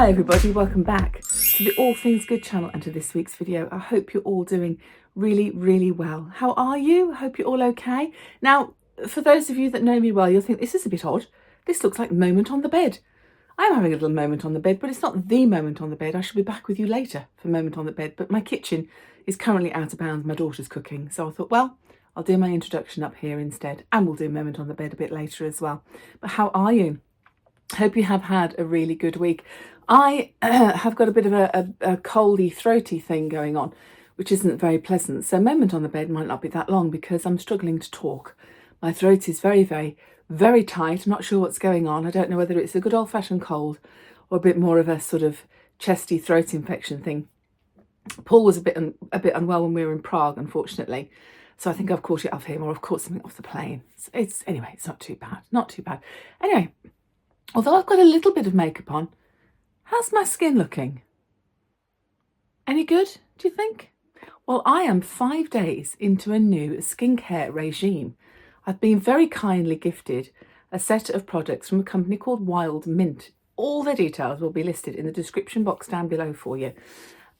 Hi everybody, welcome back to the All Things Good channel and to this week's video. I hope you're all doing really well. How are you? I hope you're all okay. Now, for those of you that know me well, you'll think this is a bit odd. This looks like moment on the bed. I'm having a little moment on the bed, but it's not the moment on the bed. I shall be back with you later for moment on the bed, but my kitchen is currently out of bounds. My daughter's cooking, so I thought, well, I'll do my introduction up here instead, and we'll do moment on the bed a bit later as well. But how are you? Hope you have had a really good week. I have got a bit of a coldy, throaty thing going on, which isn't very pleasant. So moment on the bed might not be that long because I'm struggling to talk. My throat is very tight. I'm not sure what's going on. I don't know whether it's a good old-fashioned cold or a bit more of a sort of chesty throat infection thing. Paul was a bit unwell when we were in Prague, unfortunately. So I think I've caught it off him, or I've caught something off the plane. Anyway, it's not too bad. Not too bad. Anyway, although I've got a little bit of makeup on, how's my skin looking? Any good, do you think? Well, I am 5 days into a new skincare regime. I've been very kindly gifted a set of products from a company called Wild Mint. All the details will be listed in the description box down below for you.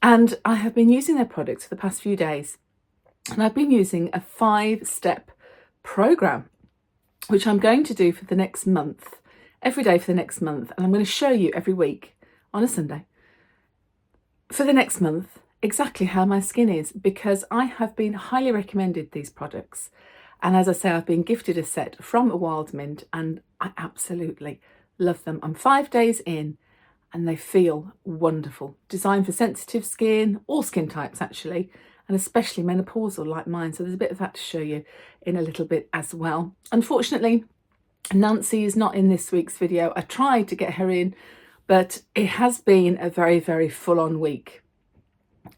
And I have been using their products for the past few days. And I've been using a 5-step program, which I'm going to do for the next month, every day for the next month. And I'm going to show you every week on a Sunday for the next month exactly how my skin is, because I have been highly recommended these products. And as I say, I've been gifted a set from a Wild Mint and I absolutely love them. I'm 5 days in and they feel wonderful. Designed for sensitive skin, all skin types actually, and especially menopausal like mine. So there's a bit of that to show you in a little bit as well. Unfortunately, Nancy is not in this week's video. I tried to get her in, but it has been a very full-on week.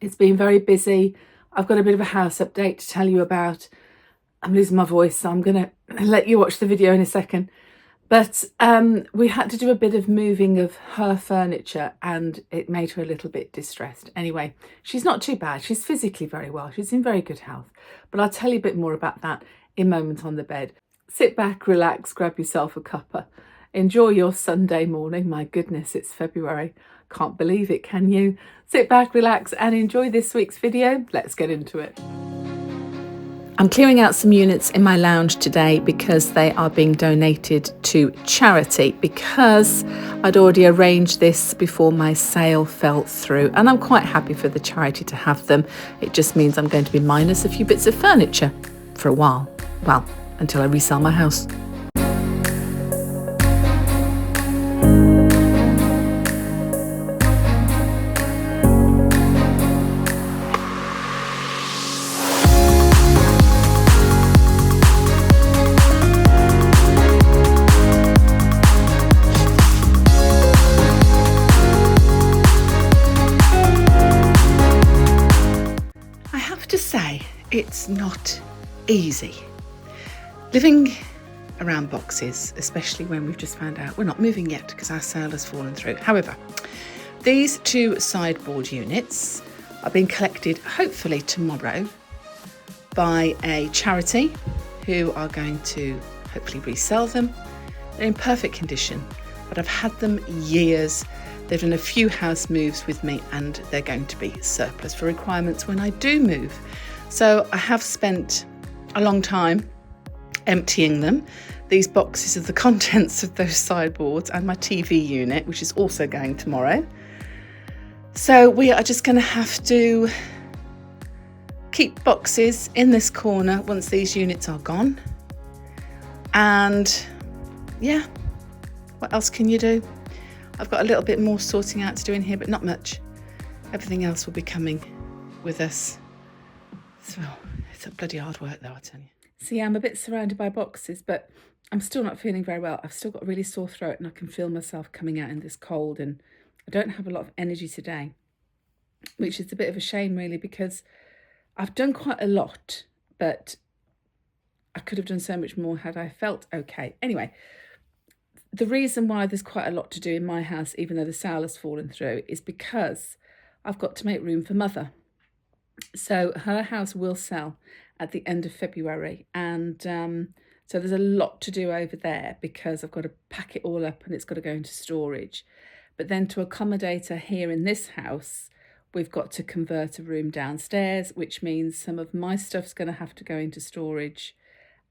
It's been very busy. I've got a bit of a house update to tell you about. I'm losing my voice, so I'm going to let you watch the video in a second. But we had to do a bit of moving of her furniture and it made her a little bit distressed. Anyway, she's not too bad. She's physically very well. She's in very good health. But I'll tell you a bit more about that in moment on the bed. Sit back, relax, grab yourself a cuppa. Enjoy your Sunday morning. My goodness, it's February. Can't believe it, can you? Sit back, relax, and enjoy this week's video. Let's get into it. I'm clearing out some units in my lounge today because they are being donated to charity, because I'd already arranged this before my sale fell through, and I'm quite happy for the charity to have them. It just means I'm going to be minus a few bits of furniture for a while. Well, until I resell my house. I have to say, it's not easy living around boxes, especially when we've just found out we're not moving yet because our sale has fallen through. However, these 2 sideboard units are being collected hopefully tomorrow by a charity who are going to hopefully resell them. They're in perfect condition, but I've had them years. They've done a few house moves with me and they're going to be surplus for requirements when I do move. So I have spent a long time emptying them. These boxes of the contents of those sideboards and my TV unit, which is also going tomorrow. So we are just going to have to keep boxes in this corner once these units are gone. And yeah, what else can you do? I've got a little bit more sorting out to do in here, but not much. Everything else will be coming with us. So it's a bloody hard work though, I tell you. See, I'm a bit surrounded by boxes, but I'm still not feeling very well. I've still got a really sore throat and I can feel myself coming out in this cold, and I don't have a lot of energy today, which is a bit of a shame really, because I've done quite a lot, but I could have done so much more had I felt okay. Anyway, the reason why there's quite a lot to do in my house, even though the sale has fallen through, is because I've got to make room for Mother. So her house will sell at the end of February, and so there's a lot to do over there because I've got to pack it all up and it's got to go into storage. But then to accommodate her here in this house, we've got to convert a room downstairs, which means some of my stuff's going to have to go into storage,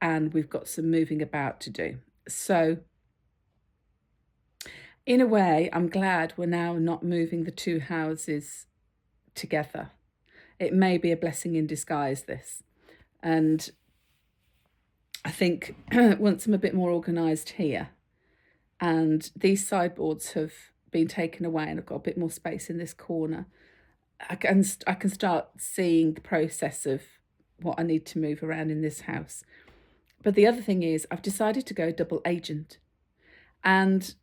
and we've got some moving about to do. So in a way, I'm glad we're now not moving the two houses together. It may be a blessing in disguise, this. And I think once I'm a bit more organised here, and these sideboards have been taken away and I've got a bit more space in this corner, I can start seeing the process of what I need to move around in this house. But the other thing is I've decided to go double agent, and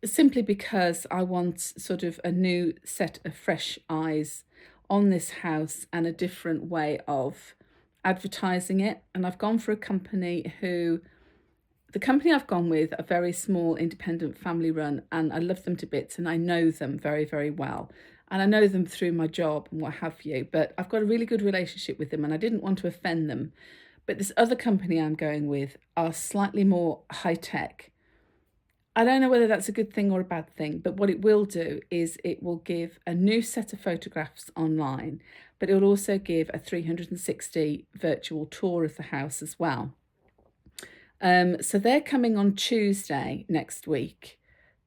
simply because I want sort of a new set of fresh eyes on this house and a different way of advertising it. And I've gone for a company the company I've gone with are very small, independent, family run, and I love them to bits and I know them very, very well. And I know them through my job and what have you, but I've got a really good relationship with them and I didn't want to offend them. But this other company I'm going with are slightly more high tech. I don't know whether that's a good thing or a bad thing, but what it will do is it will give a new set of photographs online, but it will also give a 360 virtual tour of the house as well. So they're coming on Tuesday next week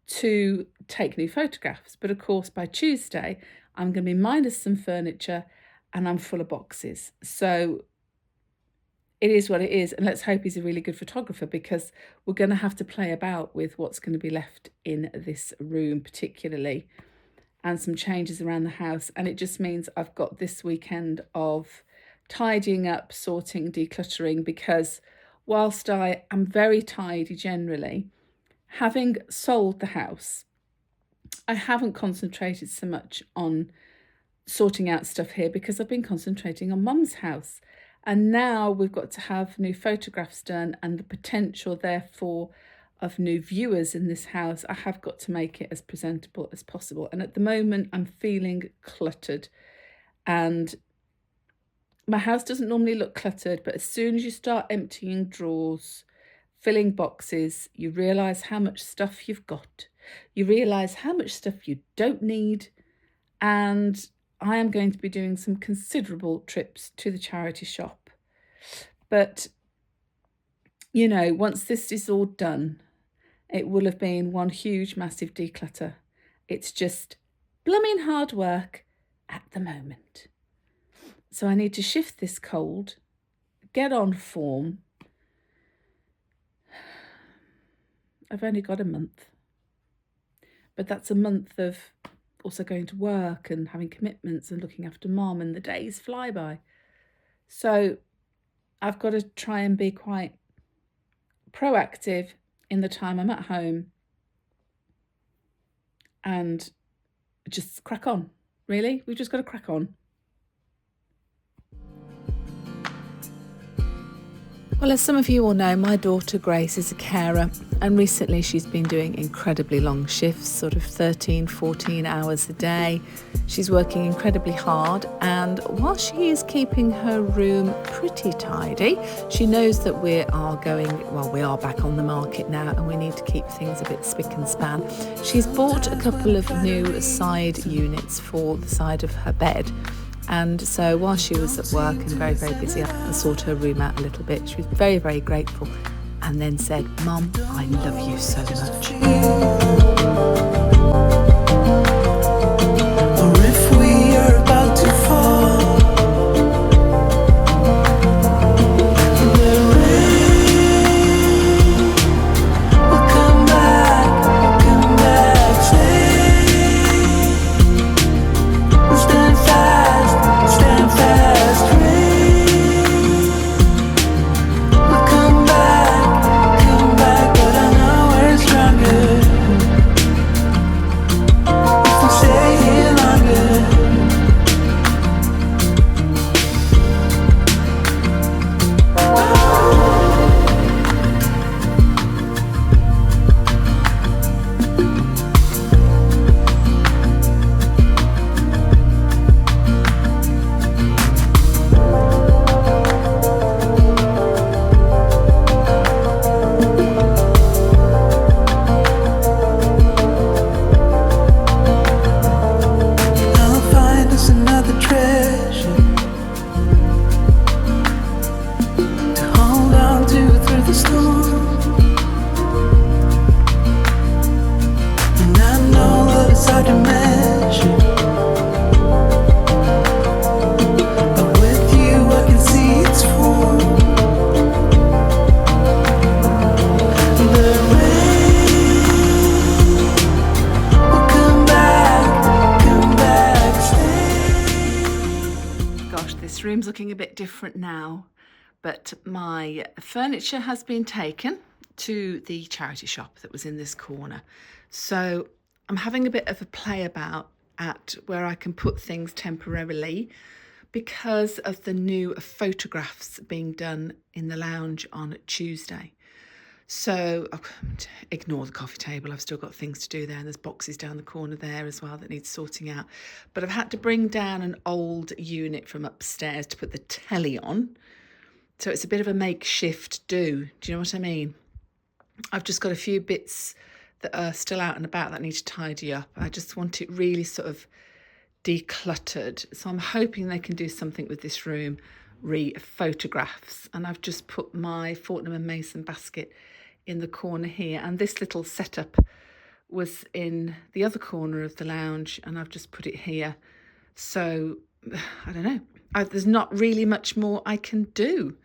to take new photographs. But of course, by Tuesday, I'm going to be minus some furniture and I'm full of boxes. So it is what it is. And let's hope he's a really good photographer, because we're going to have to play about with what's going to be left in this room particularly, and some changes around the house. And it just means I've got this weekend of tidying up, sorting, decluttering, because whilst I am very tidy generally, having sold the house, I haven't concentrated so much on sorting out stuff here because I've been concentrating on Mum's house. And now we've got to have new photographs done, and the potential, therefore, of new viewers in this house, I have got to make it as presentable as possible. And at the moment, I'm feeling cluttered. And my house doesn't normally look cluttered, but as soon as you start emptying drawers, filling boxes, you realise how much stuff you've got. You realise how much stuff you don't need. And I am going to be doing some considerable trips to the charity shop. But, you know, once this is all done, it will have been one huge, massive declutter. It's just blooming hard work at the moment. So I need to shift this cold, get on form. I've only got a month, but that's a month of also going to work and having commitments and looking after Mum, and the days fly by. So I've got to try and be quite proactive in the time I'm at home and just crack on. Really, we've just got to crack on. Well, as some of you all know, my daughter Grace is a carer, and recently she's been doing incredibly long shifts, sort of 13, 14 hours a day. She's working incredibly hard, and while she is keeping her room pretty tidy, she knows that we are back on the market now and we need to keep things a bit spick and span. She's bought a couple of new side units for the side of her bed. And so while she was at work and very, very busy, I sorted her room out a little bit. She was very, very grateful, and then said, "Mum, I love you so much." Or if we are about to fall, the rain will come back, stay, stand fast, rain will come back, but I know we're stronger. room's looking a bit different now, but my furniture has been taken to the charity shop that was in this corner. So I'm having a bit of a play about at where I can put things temporarily because of the new photographs being done in the lounge on Tuesday. So ignore the coffee table, I've still got things to do there, and there's boxes down the corner there as well that need sorting out. But I've had to bring down an old unit from upstairs to put the telly on. So it's a bit of a makeshift do you know what I mean? I've just got a few bits that are still out and about that I need to tidy up. I just want it really sort of decluttered. So I'm hoping they can do something with this room, photographs. And I've just put my Fortnum & Mason basket in the corner here, and this little setup was in the other corner of the lounge, and I've just put it here. So I don't know, there's not really much more I can do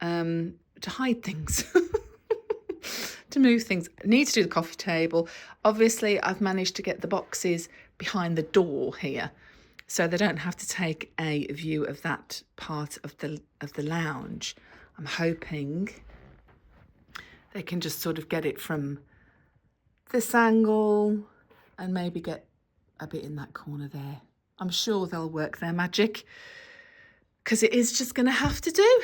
to hide things. To move things. I need to do the coffee table. Obviously I've managed to get the boxes behind the door here, so they don't have to take a view of that part of the lounge. I'm hoping they can just sort of get it from this angle and maybe get a bit in that corner there. I'm sure they'll work their magic, because it is just going to have to do.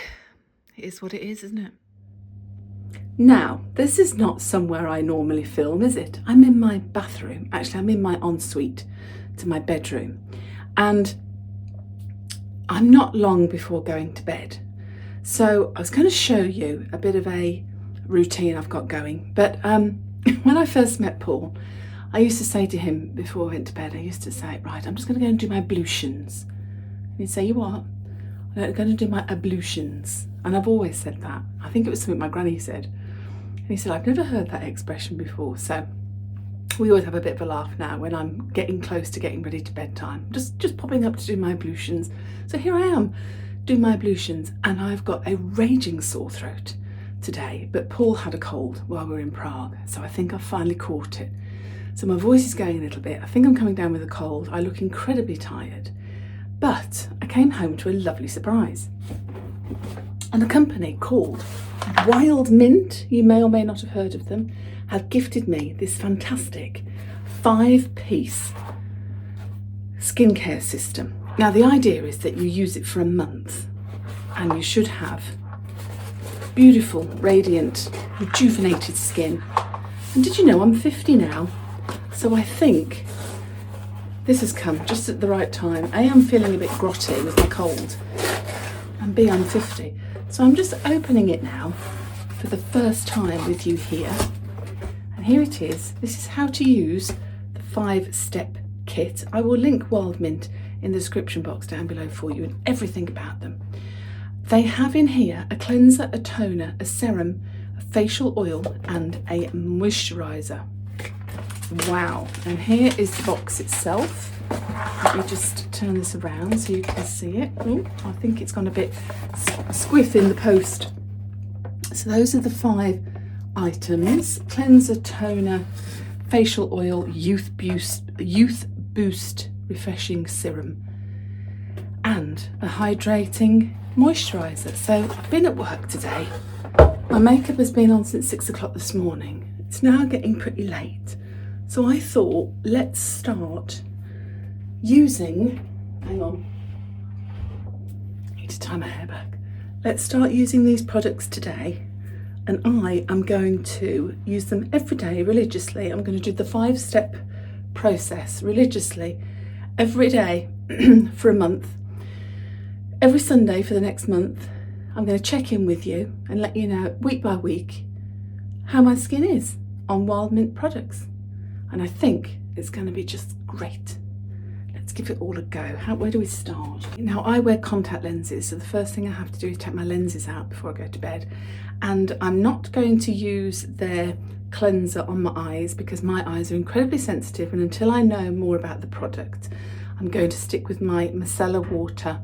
It is what it is, isn't it? Now, this is not somewhere I normally film, is it? I'm in my bathroom. Actually, I'm in my ensuite to my bedroom. And I'm not long before going to bed. So I was going to show you a bit of a routine I've got going. But when I first met Paul, I used to say to him before I went to bed, I used to say, right, I'm just going to go and do my ablutions. And he'd say, you what? I'm going to do my ablutions. And I've always said that. I think it was something my granny said. And he said, I've never heard that expression before. So we always have a bit of a laugh now when I'm getting close to getting ready to bedtime. Just popping up to do my ablutions. So here I am doing my ablutions, and I've got a raging sore throat today. But Paul had a cold while we were in Prague, so I think I've finally caught it. So my voice is going a little bit. I think I'm coming down with a cold. I look incredibly tired. But I came home to a lovely surprise. And a company called Wild Mint, you may or may not have heard of them, had gifted me this fantastic 5-piece skincare system. Now the idea is that you use it for a month and you should have beautiful, radiant, rejuvenated skin. And did you know I'm 50 now? So I think this has come just at the right time. A, I'm feeling a bit grotty with my cold, and B, I'm 50. So I'm just opening it now for the first time with you here. And here it is. This is how to use the 5-step kit. I will link Wild Mint in the description box down below for you and everything about them. They have in here a cleanser, a toner, a serum, a facial oil and a moisturiser. Wow. And here is the box itself. Let me just turn this around so you can see it. Oh, I think it's gone a bit squiff in the post. So those are the 5 items: cleanser, toner, facial oil, youth boost refreshing serum, and a hydrating moisturiser. So I've been at work today. My makeup has been on since 6 o'clock this morning. It's now getting pretty late. So I thought, let's start using, hang on, I need to tie my hair back. Let's start using these products today, and I am going to use them every day religiously. I'm going to do the 5-step process religiously every day for a month. Every Sunday for the next month, I'm going to check in with you and let you know week by week how my skin is on Wild Mint products. And I think it's going to be just great. Let's give it all a go. Where do we start? Now, I wear contact lenses, so the first thing I have to do is take my lenses out before I go to bed. And I'm not going to use their cleanser on my eyes because my eyes are incredibly sensitive, and until I know more about the product, I'm going to stick with my micellar water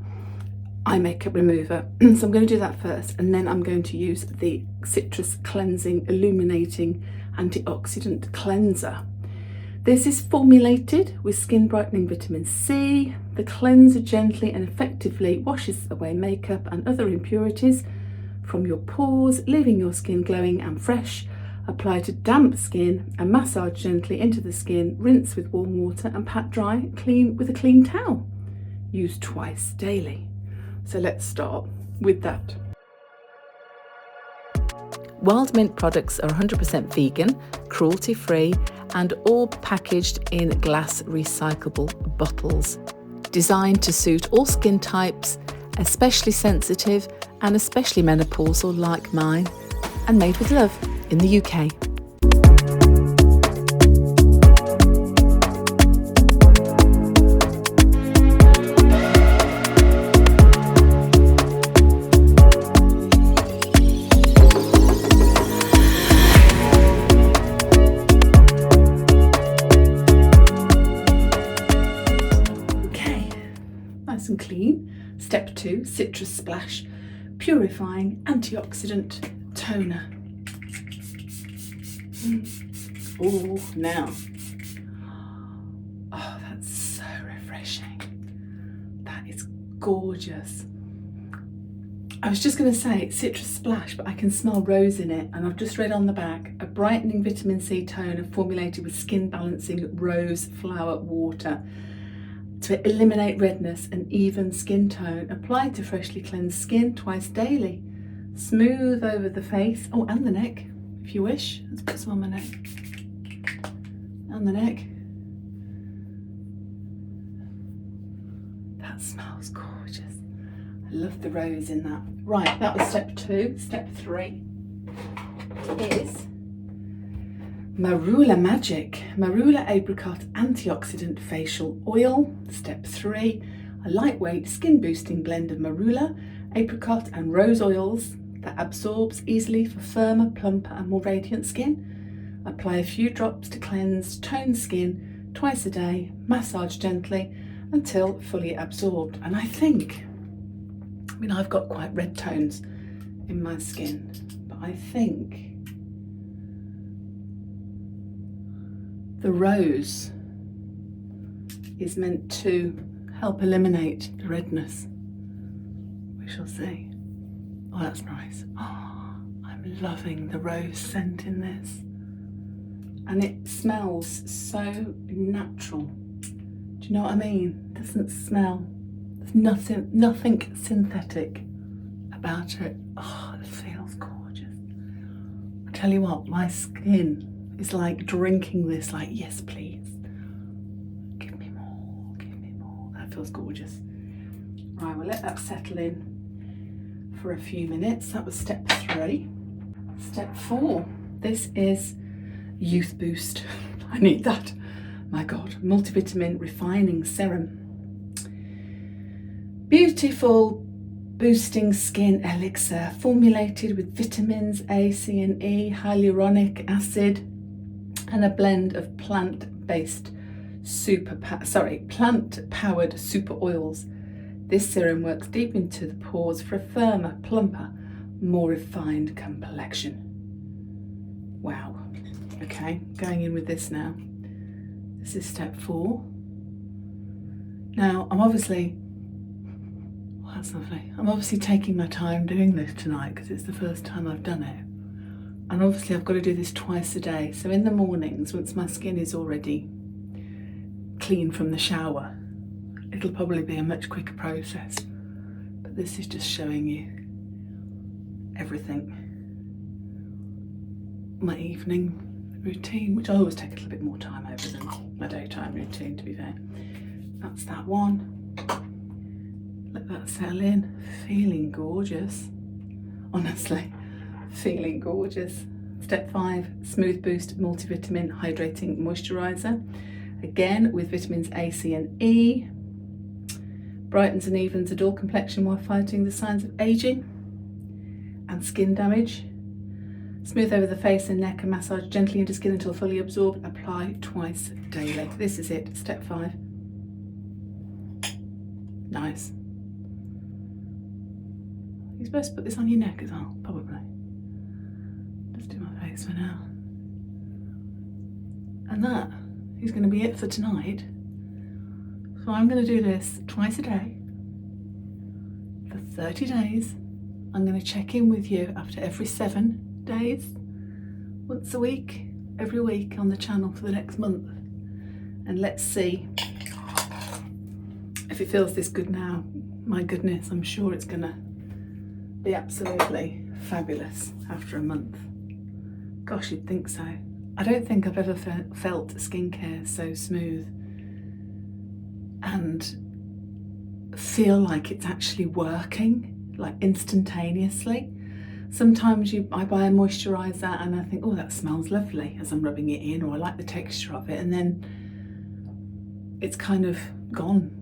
eye makeup remover. So I'm going to do that first, and then I'm going to use the citrus cleansing illuminating antioxidant cleanser. This is formulated with skin brightening vitamin C. The cleanser gently and effectively washes away makeup and other impurities from your pores, leaving your skin glowing and fresh. Apply to damp skin and massage gently into the skin. Rinse with warm water and pat dry clean with a clean towel. Use twice daily. So let's start with that. Wild Mint products are 100% vegan, cruelty-free, and all packaged in glass recyclable bottles. Designed to suit all skin types, especially sensitive and especially menopausal like mine, and made with love in the UK. And clean. Step 2, citrus splash, purifying antioxidant toner. Oh, now. Oh, that's so refreshing. That is gorgeous. I was just going to say citrus splash, but I can smell rose in it, and I've just read on the back, a brightening vitamin C toner formulated with skin balancing rose flower water to eliminate redness and even skin tone. Apply to freshly cleansed skin twice daily. Smooth over the face, oh, and the neck, if you wish. Let's put some on my neck. And the neck. That smells gorgeous. I love the rose in that. Right, that was step 2. Step 3 is Marula Magic, Marula Apricot Antioxidant Facial Oil. Step 3, a lightweight skin boosting blend of marula, apricot and rose oils that absorbs easily for firmer, plumper and more radiant skin. Apply a few drops to cleanse, tone skin twice a day, massage gently until fully absorbed. And I mean I've got quite red tones in my skin, but I think the rose is meant to help eliminate the redness. We shall see. Oh, that's nice. Oh, I'm loving the rose scent in this. And it smells so natural. Do you know what I mean? It doesn't smell, there's nothing synthetic about it. Oh, it feels gorgeous. I tell you what, my skin is like drinking this, like, yes please, give me more, that feels gorgeous. Right, we'll let that settle in for a few minutes. That was step 3. Step 4, this is Youth Boost. I need that, my god. Multivitamin refining serum, beautiful boosting skin elixir formulated with vitamins A, C and E, hyaluronic acid, and a blend of plant-powered super oils. This serum works deep into the pores for a firmer, plumper, more refined complexion. Wow. Okay, going in with this now. This is step 4. Now, that's lovely. I'm obviously taking my time doing this tonight because it's the first time I've done it. And obviously I've got to do this twice a day. So in the mornings, once my skin is already clean from the shower, it'll probably be a much quicker process. But this is just showing you everything. My evening routine, which I always take a little bit more time over than my daytime routine, to be fair. That's that one. Let that settle in. Feeling gorgeous. Honestly. Feeling gorgeous. Step 5, Smooth Boost Multivitamin Hydrating Moisturiser. Again with vitamins A, C and E. Brightens and evens a dull complexion while fighting the signs of aging and skin damage. Smooth over the face and neck and massage gently into skin until fully absorbed. Apply twice daily. This is it, step 5. Nice. You're supposed to put this on your neck as well, probably. Just do my face for now. And that is going to be it for tonight. So I'm going to do this twice a day for 30 days. I'm going to check in with you after every 7 days, once a week, every week on the channel for the next month. And let's see if it feels this good now. My goodness, I'm sure it's going to be absolutely fabulous after a month. Gosh, you'd think so. I don't think I've ever felt skincare so smooth and feel like it's actually working, like instantaneously. Sometimes I buy a moisturiser and I think, oh, that smells lovely as I'm rubbing it in, or I like the texture of it, and then it's kind of gone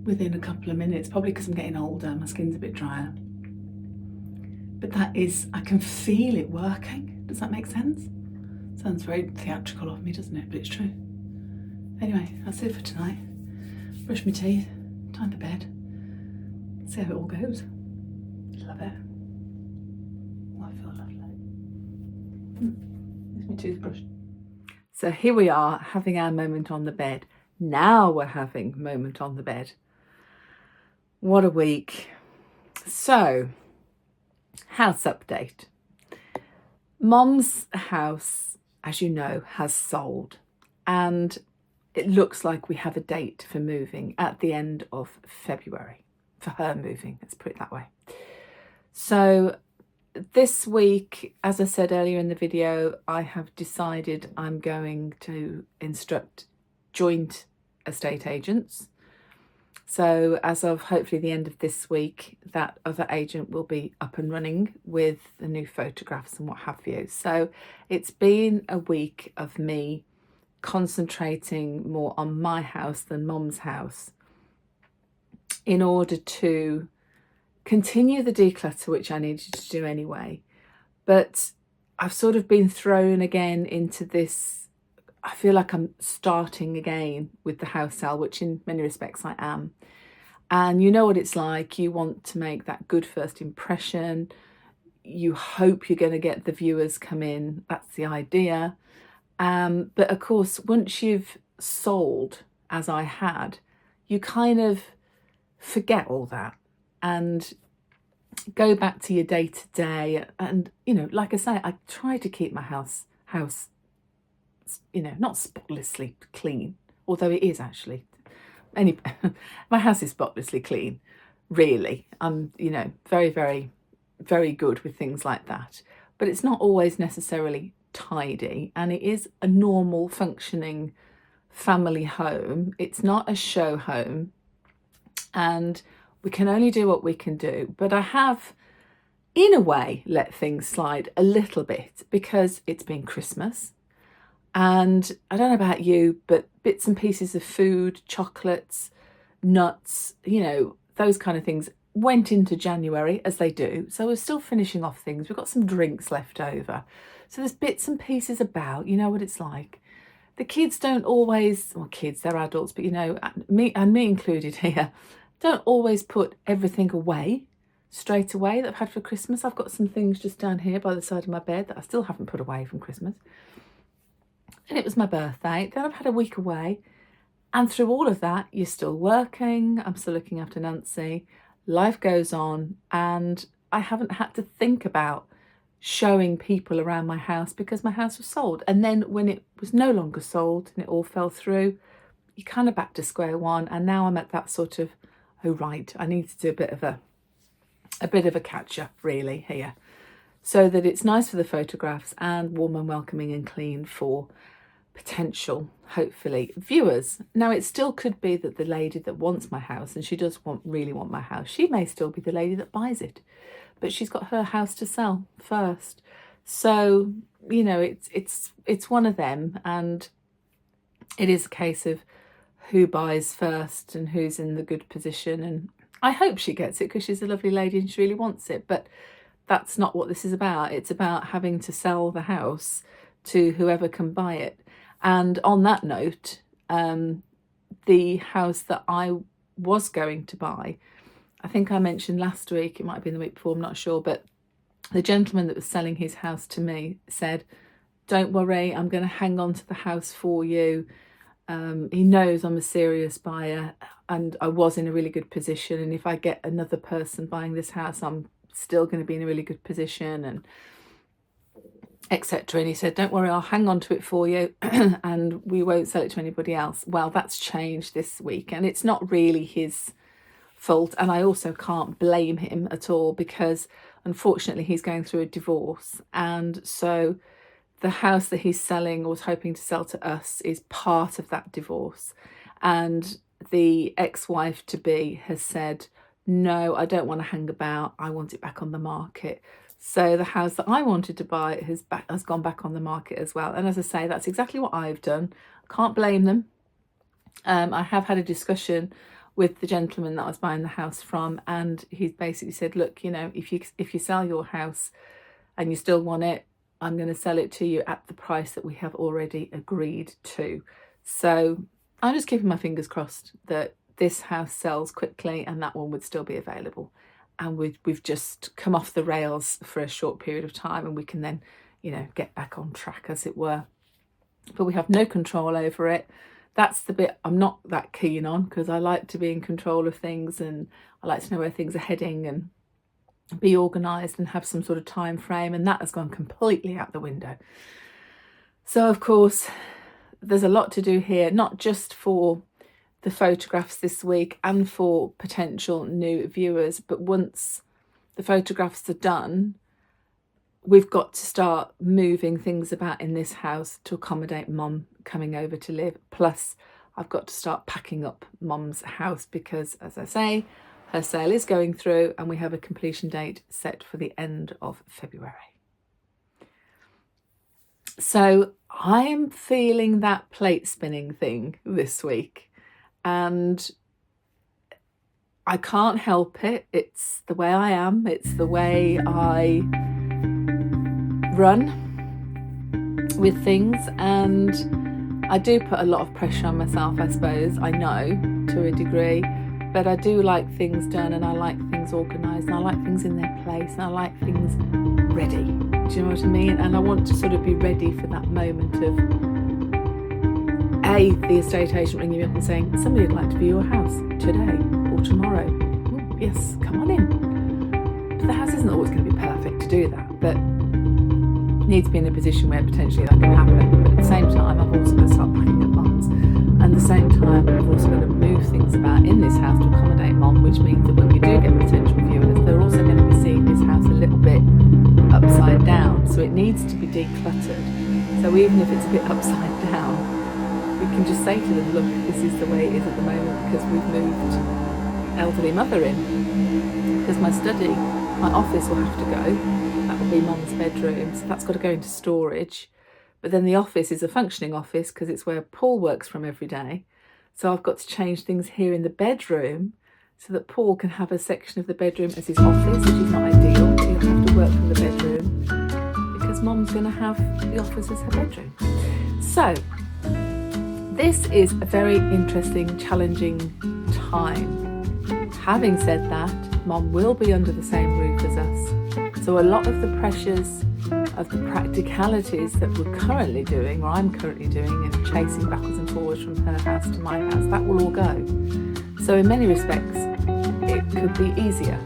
within a couple of minutes, probably because I'm getting older, my skin's a bit drier. But that is, I can feel it working. Does that make sense? Sounds very theatrical of me, doesn't it? But it's true. Anyway, that's it for tonight. Brush my teeth, time for bed. See how it all goes. Love it. Oh, I feel lovely. There's my toothbrush. So here we are having our moment on the bed. Now we're having moment on the bed. What a week. So, house update. Mom's house, as you know, has sold, and it looks like we have a date for moving at the end of February, for her moving, let's put it that way. So this week, as I said earlier in the video, I have decided I'm going to instruct joint estate agents. So as of hopefully the end of this week, that other agent will be up and running with the new photographs and what have you. So it's been a week of me concentrating more on my house than Mom's house in order to continue the declutter, which I needed to do anyway. But I've sort of been thrown again into this, I feel like I'm starting again with the house sale, which in many respects I am. And you know what it's like, you want to make that good first impression. You hope you're going to get the viewers come in, that's the idea. But of course, once you've sold, as I had, you kind of forget all that and go back to your day-to-day. And, you know, like I say, I try to keep my house, you know, not spotlessly clean, although it is actually. My house is spotlessly clean, really. I'm, you know, very, very, very good with things like that. But it's not always necessarily tidy, and it is a normal functioning family home. It's not a show home, and we can only do what we can do. But I have, in a way, let things slide a little bit because it's been Christmas. And I don't know about you, but bits and pieces of food, chocolates, nuts, you know, those kind of things went into January, as they do. So we're still finishing off things. We've got some drinks left over. So there's bits and pieces about, you know what it's like. The kids don't always, well, kids, they're adults, but you know, me included here, don't always put everything away straight away that I've had for Christmas. I've got some things just down here by the side of my bed that I still haven't put away from Christmas. And it was my birthday. Then I've had a week away. And through all of that, you're still working. I'm still looking after Nancy. Life goes on. And I haven't had to think about showing people around my house because my house was sold. And then when it was no longer sold and it all fell through, you're kind of back to square one. And now I'm at that sort of, oh, right, I need to do a bit of a catch up really here, so that it's nice for the photographs and warm and welcoming and clean for potential, hopefully, viewers. Now, it still could be that the lady that wants my house, and she does really want my house, she may still be the lady that buys it, but she's got her house to sell first. So, you know, it's one of them, and it is a case of who buys first and who's in the good position. And I hope she gets it because she's a lovely lady and she really wants it, but that's not what this is about. It's about having to sell the house to whoever can buy it. And on that note, the house that I was going to buy, I think I mentioned last week, it might have been the week before, I'm not sure, but the gentleman that was selling his house to me said, don't worry, I'm going to hang on to the house for you. He knows I'm a serious buyer and I was in a really good position, and if I get another person buying this house, I'm still going to be in a really good position, and etc. And he said, don't worry, I'll hang on to it for you and we won't sell it to anybody else. Well, that's changed this week, and it's not really his fault, and I also can't blame him at all, because unfortunately he's going through a divorce, and so the house that he's selling or was hoping to sell to us is part of that divorce. And the ex-wife to be has said, no, I don't want to hang about, I want it back on the market. So the house that I wanted to buy has gone back on the market as well. And as I say, that's exactly what I've done. Can't blame them. I have had a discussion with the gentleman that I was buying the house from, and he's basically said, look, you know, if you sell your house and you still want it, I'm going to sell it to you at the price that we have already agreed to. So I'm just keeping my fingers crossed that this house sells quickly and that one would still be available. And we've just come off the rails for a short period of time, and we can then, you know, get back on track, as it were. But we have no control over it. That's the bit I'm not that keen on, because I like to be in control of things, and I like to know where things are heading and be organised and have some sort of time frame, and that has gone completely out the window. So of course there's a lot to do here, not just for the photographs this week and for potential new viewers, but once the photographs are done, we've got to start moving things about in this house to accommodate Mum coming over to live. Plus I've got to start packing up Mum's house, because as I say, her sale is going through and we have a completion date set for the end of February. So I'm feeling that plate spinning thing this week, and I can't help it. It's the way I am. It's the way I run with things, and I do put a lot of pressure on myself, I suppose, I know, to a degree, but I do like things done, and I like things organised, and I like things in their place, and I like things ready. Do you know what I mean? And I want to sort of be ready for that moment of the estate agent ringing me up and saying, somebody would like to view your house today or tomorrow. Oh, yes, come on in. But the house isn't always going to be perfect to do that, but it needs to be in a position where potentially that can happen. But at the same time, I've also got to start packing up Mum's. And at the same time, I've also got to move things about in this house to accommodate Mum, which means that when we do get potential viewers, they're also going to be seeing this house a little bit upside down. So it needs to be decluttered. So even if it's a bit upside down, we can just say to them, look, this is the way it is at the moment, because we've moved elderly mother in. Because my study, my office will have to go. That will be Mum's bedroom, so that's got to go into storage. But then the office is a functioning office, because it's where Paul works from every day. So I've got to change things here in the bedroom so that Paul can have a section of the bedroom as his office, which is not ideal. He'll have to work from the bedroom because Mum's going to have the office as her bedroom. So this is a very interesting, challenging time. Having said that, Mum will be under the same roof as us. So a lot of the pressures of the practicalities that we're currently doing, or I'm currently doing, and chasing backwards and forwards from her house to my house, that will all go. So in many respects, it could be easier.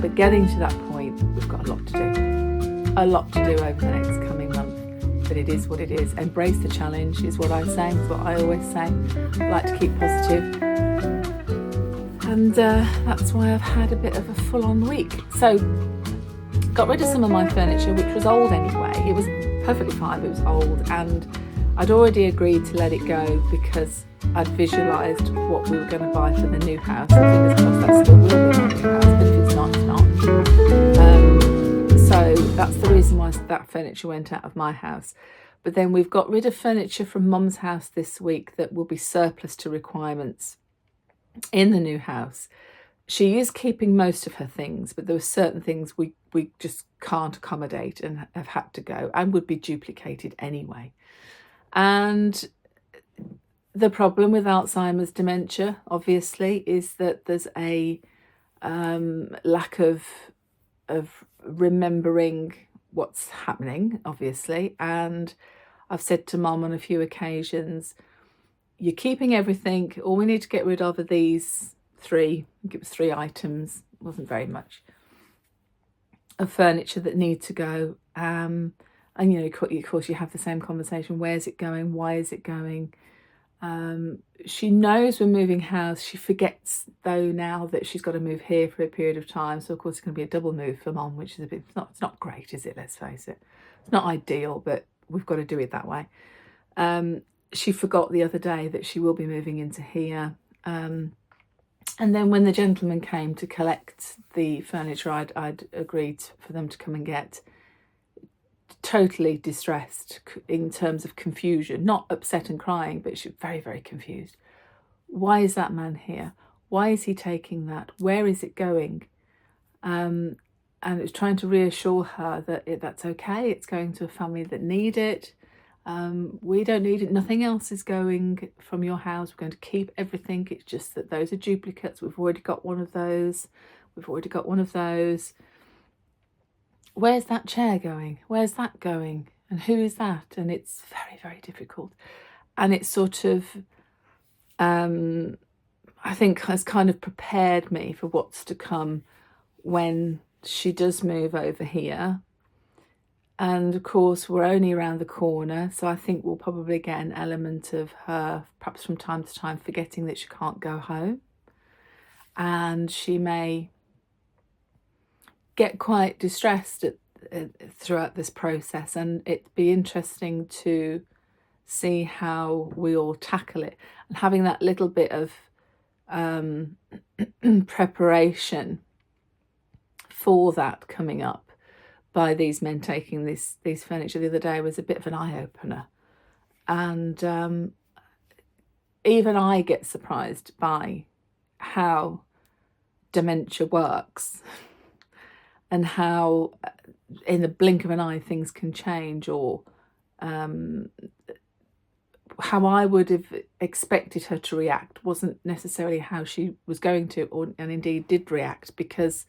But getting to that point, we've got a lot to do. A lot to do over the next coming month. But it is what it is. Embrace the challenge is what I say. It's what I always say. I like to keep positive. And that's why I've had a bit of a full-on week. So got rid of some of my furniture, which was old anyway. It was perfectly fine, but it was old, and I'd already agreed to let it go because I'd visualised what we were going to buy for the new house. And fingers crossed that still will be my new house, but if it's not, it's not. So that's the reason why that furniture went out of my house. But then we've got rid of furniture from Mum's house this week that will be surplus to requirements in the new house. She is keeping most of her things, but there were certain things we just can't accommodate and have had to go, and would be duplicated anyway. And the problem with Alzheimer's dementia, obviously, is that there's a lack of remembering what's happening, obviously. And I've said to Mum on a few occasions, you're keeping everything. All we need to get rid of are these three. I think it was 3 items. It wasn't very much of furniture that need to go. And you know, of course, you have the same conversation. Where's it going? Why is it going? She knows we're moving house. She forgets though now that she's got to move here for a period of time. So of course it's going to be a double move for Mom, which is a bit, it's not great, is it? Let's face it. It's not ideal, but we've got to do it that way. She forgot the other day that she will be moving into here. And then when the gentleman came to collect the furniture I'd agreed for them to come and get, totally distressed in terms of confusion, not upset and crying, but she's very, very confused. Why is that man here? Why is he taking that? Where is it going? And it's trying to reassure her that that's okay. It's going to a family that need it. We don't need it. Nothing else is going from your house. We're going to keep everything. It's just that those are duplicates. We've already got one of those. We've already got one of those. Where's that chair going? Where's that going? And who is that? And it's very, very difficult. And it's sort of, I think has kind of prepared me for what's to come when she does move over here. And of course, we're only around the corner. So I think we'll probably get an element of her, perhaps from time to time, forgetting that she can't go home. And she may get quite distressed throughout this process, and it'd be interesting to see how we all tackle it, and having that little bit of preparation for that coming up by these men taking these furniture the other day was a bit of an eye-opener. And even I get surprised by how dementia works and how in the blink of an eye things can change, or how I would have expected her to react wasn't necessarily how she was going to, and indeed did react, because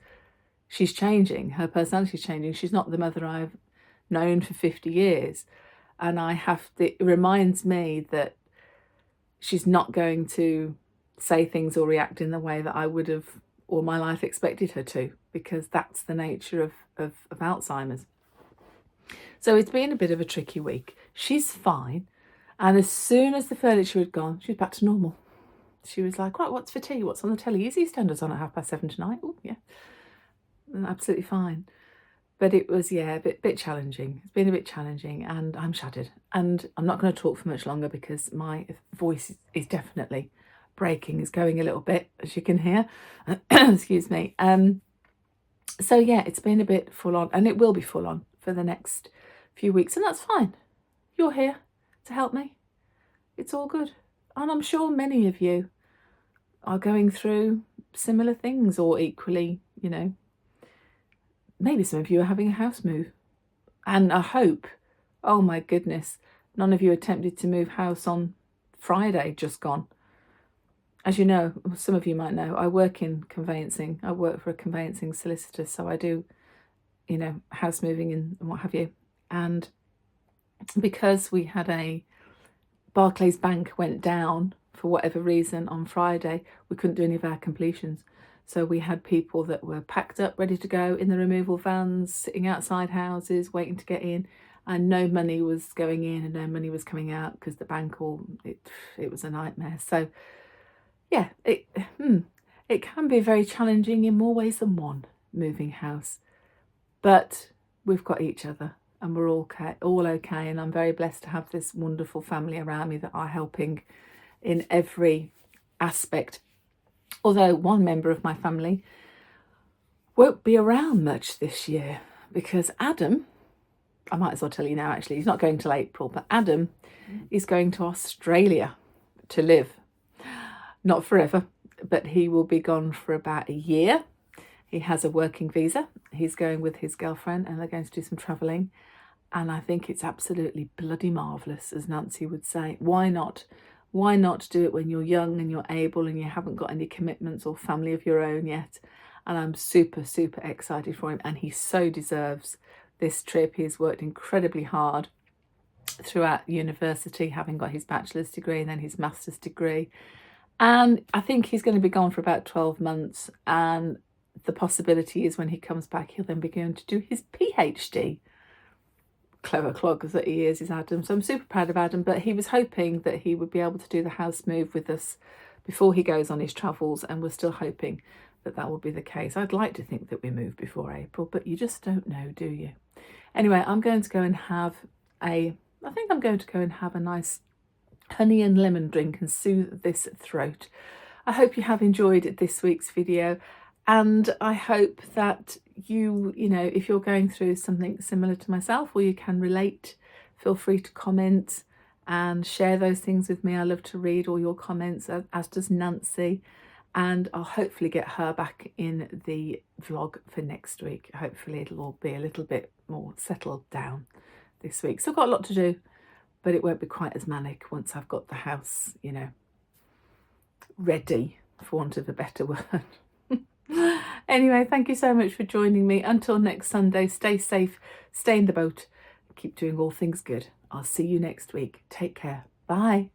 she's changing, her personality's changing. She's not the mother I've known for 50 years. And it reminds me that she's not going to say things or react in the way that I would have all my life expected her to, because that's the nature of Alzheimer's. So it's been a bit of a tricky week. She's fine. And as soon as the furniture had gone, she was back to normal. She was like, right, what's for tea? What's on the telly? Is EastEnders on at 7:30 tonight? Oh, yeah. Absolutely fine. But it was, yeah, a bit challenging. It's been a bit challenging, and I'm shattered. And I'm not going to talk for much longer because my voice is definitely breaking, is going a little bit, as you can hear. Excuse me. So yeah, it's been a bit full on, and it will be full on for the next few weeks, and that's fine. You're here to help me. It's all good. And I'm sure many of you are going through similar things, or equally, you know, maybe some of you are having a house move. And I hope, oh my goodness, none of you attempted to move house on Friday just gone. As you know, some of you might know, I work in conveyancing. I work for a conveyancing solicitor, so I do, you know, house moving and what have you. And because we had Barclays Bank went down for whatever reason on Friday, we couldn't do any of our completions. So we had people that were packed up, ready to go in the removal vans, sitting outside houses, waiting to get in, and no money was going in and no money was coming out because the bank it was a nightmare. So yeah, it can be very challenging in more ways than one, moving house. But we've got each other, and we're all okay. And I'm very blessed to have this wonderful family around me that are helping in every aspect. Although one member of my family won't be around much this year, because Adam, I might as well tell you now actually, he's not going till April, but Adam is going to Australia to live. Not forever, but he will be gone for about a year. He has a working visa. He's going with his girlfriend, and they're going to do some travelling. And I think it's absolutely bloody marvellous, as Nancy would say. Why not? Why not do it when you're young and you're able and you haven't got any commitments or family of your own yet? And I'm super, super excited for him. And he so deserves this trip. He's worked incredibly hard. throughout university, having got his bachelor's degree and then his master's degree. And I think he's going to be gone for about 12 months. And the possibility is when he comes back, he'll then be going to do his PhD. Clever clog that he is Adam. So I'm super proud of Adam, but he was hoping that he would be able to do the house move with us before he goes on his travels, and we're still hoping that that will be the case. I'd like to think that we move before April, but you just don't know, do you? Anyway, I'm going to go and have a nice honey and lemon drink and soothe this throat. I hope you have enjoyed this week's video, and I hope that you know, if you're going through something similar to myself or you can relate, feel free to comment and share those things with me. I love to read all your comments, as does Nancy, and I'll hopefully get her back in the vlog for next week. Hopefully it'll all be a little bit more settled down this week. So I've got a lot to do, but it won't be quite as manic once I've got the house, you know, ready, for want of a better word. Anyway, thank you so much for joining me. Until next Sunday, stay safe, stay in the boat, keep doing all things good. I'll see you next week. Take care. Bye.